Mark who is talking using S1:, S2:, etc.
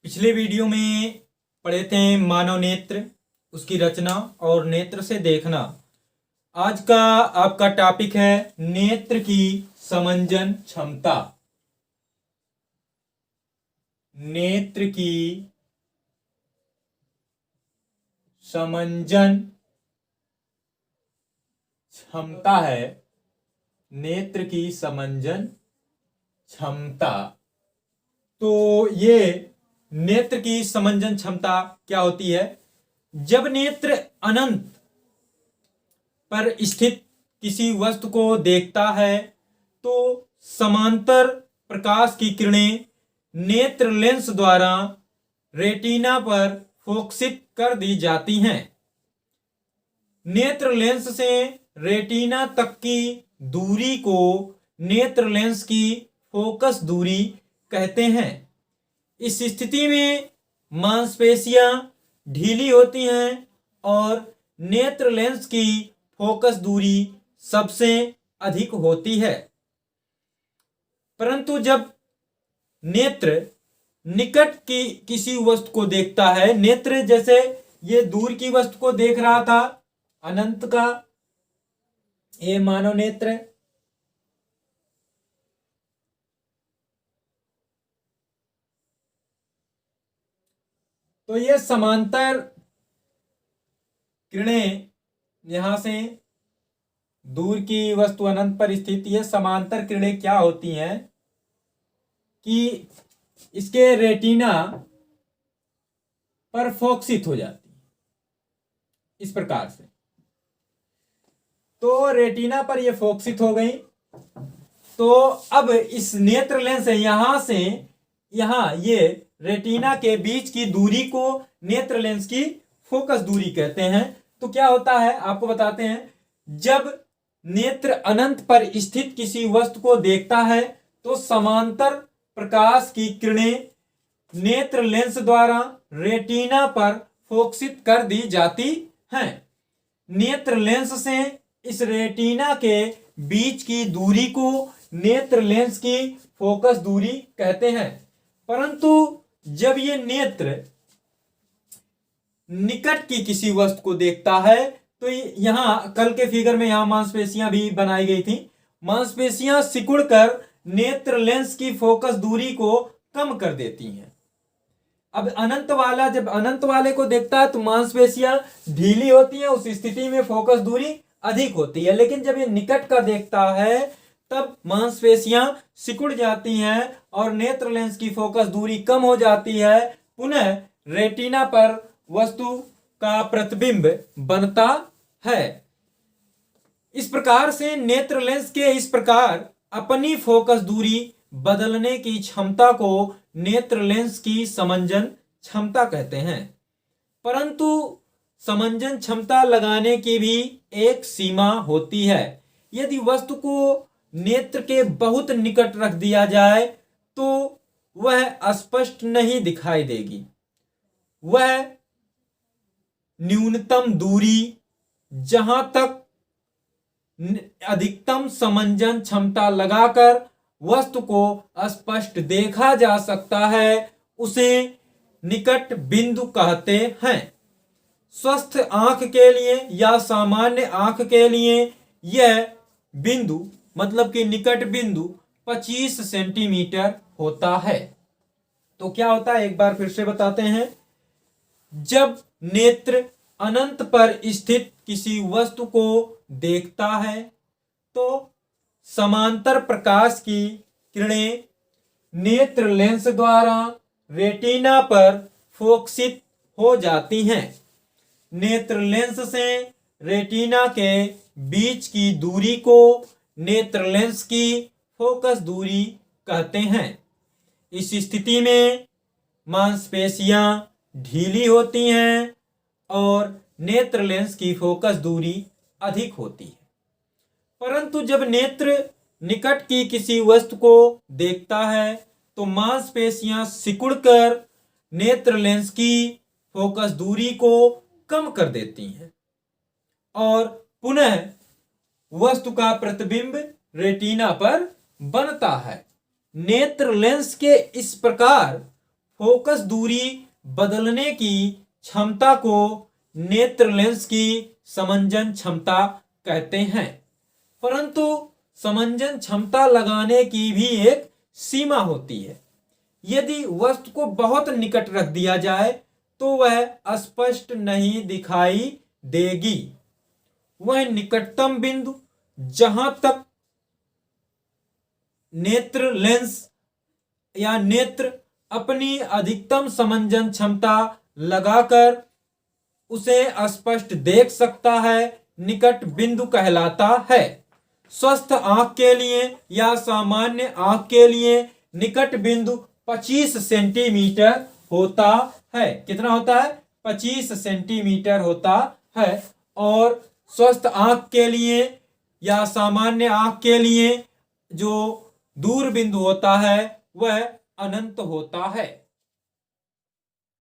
S1: पिछले वीडियो में पढ़े थे मानव नेत्र, उसकी रचना और नेत्र से देखना। आज का आपका टॉपिक है नेत्र की समंजन क्षमता। नेत्र की समंजन क्षमता है नेत्र की समंजन क्षमता। तो ये नेत्र की समंजन क्षमता क्या होती है? जब नेत्र अनंत पर स्थित किसी वस्तु को देखता है तो समांतर प्रकाश की किरणें नेत्र लेंस द्वारा रेटिना पर फोकसित कर दी जाती हैं। नेत्र लेंस से रेटिना तक की दूरी को नेत्र लेंस की फोकस दूरी कहते हैं। इस स्थिति में मांसपेशियां ढीली होती हैं और नेत्र लेंस की फोकस दूरी सबसे अधिक होती है। परंतु जब नेत्र निकट की किसी वस्तु को देखता है, नेत्र जैसे ये दूर की वस्तु को देख रहा था, अनंत का ये मानव नेत्र, तो ये समांतर किरणें यहां से दूर की वस्तु अनंत पर स्थित, ये समांतर किरणें क्या होती हैं कि इसके रेटिना पर फोकसित हो जाती है इस प्रकार से। तो रेटिना पर ये फोकसित हो गई, तो अब इस नेत्र लेंस से यहां ये रेटिना के बीच की दूरी को नेत्र लेंस की फोकस दूरी कहते हैं। तो क्या होता है आपको बताते हैं। जब नेत्र अनंत पर स्थित किसी वस्तु को देखता है तो समांतर प्रकाश की किरणें नेत्र लेंस द्वारा रेटिना पर फोकसित कर दी जाती हैं। नेत्र लेंस से इस रेटिना के बीच की दूरी को नेत्र लेंस की फोकस दूरी कहते हैं। परंतु जब ये नेत्र निकट की किसी वस्तु को देखता है तो यहां कल के फिगर में यहां मांसपेशियां भी बनाई गई थी। मांसपेशियां सिकुड़कर नेत्र लेंस की फोकस दूरी को कम कर देती हैं। अब जब अनंत वाले को देखता है तो मांसपेशियां ढीली होती हैं, उस स्थिति में फोकस दूरी अधिक होती है। लेकिन जब ये निकट का देखता है तब मांसपेशियां सिकुड़ जाती हैं और नेत्र लेंस की फोकस दूरी कम हो जाती है। पुनः रेटिना पर वस्तु का प्रतिबिंब बनता है। इस प्रकार से नेत्र लेंस के इस प्रकार अपनी फोकस दूरी बदलने की क्षमता को नेत्र लेंस की समंजन क्षमता कहते हैं। परंतु समंजन क्षमता लगाने की भी एक सीमा होती है। यदि वस्तु को नेत्र के बहुत निकट रख दिया जाए तो वह स्पष्ट नहीं दिखाई देगी। वह न्यूनतम दूरी जहां तक अधिकतम समंजन क्षमता लगाकर वस्तु को स्पष्ट देखा जा सकता है उसे निकट बिंदु कहते हैं। स्वस्थ आंख के लिए या सामान्य आंख के लिए यह बिंदु मतलब कि निकट बिंदु 25 सेंटीमीटर होता है। तो क्या होता है एक बार फिर से बताते हैं। जब नेत्र अनंत पर स्थित किसी वस्तु को देखता है तो समांतर प्रकाश की किरणें नेत्र लेंस द्वारा रेटिना पर फोकसित हो जाती हैं। नेत्र लेंस से रेटिना के बीच की दूरी को नेत्र लेंस की फोकस दूरी कहते हैं। इस स्थिति में मांसपेशियां ढीली होती हैं और नेत्र लेंस की फोकस दूरी अधिक होती है। परंतु जब नेत्र निकट की किसी वस्तु को देखता है तो मांसपेशियां सिकुड़कर नेत्र लेंस की फोकस दूरी को कम कर देती हैं और पुनः वस्तु का प्रतिबिंब रेटिना पर बनता है। नेत्र लेंस के इस प्रकार फोकस दूरी बदलने की क्षमता को नेत्र लेंस की समंजन क्षमता कहते हैं। परंतु समंजन क्षमता लगाने की भी एक सीमा होती है। यदि वस्तु को बहुत निकट रख दिया जाए तो वह स्पष्ट नहीं दिखाई देगी। वह निकटतम बिंदु जहां तक नेत्र लेंस या नेत्र अपनी अधिकतम समंजन क्षमता लगाकर उसे स्पष्ट देख सकता है, निकट बिंदु कहलाता है। स्वस्थ आंख के लिए या सामान्य आंख के लिए निकट बिंदु 25 सेंटीमीटर होता है। कितना होता है? 25 सेंटीमीटर होता है। और स्वस्थ आंख के लिए या सामान्य आंख के लिए जो दूर बिंदु होता है वह अनंत होता है।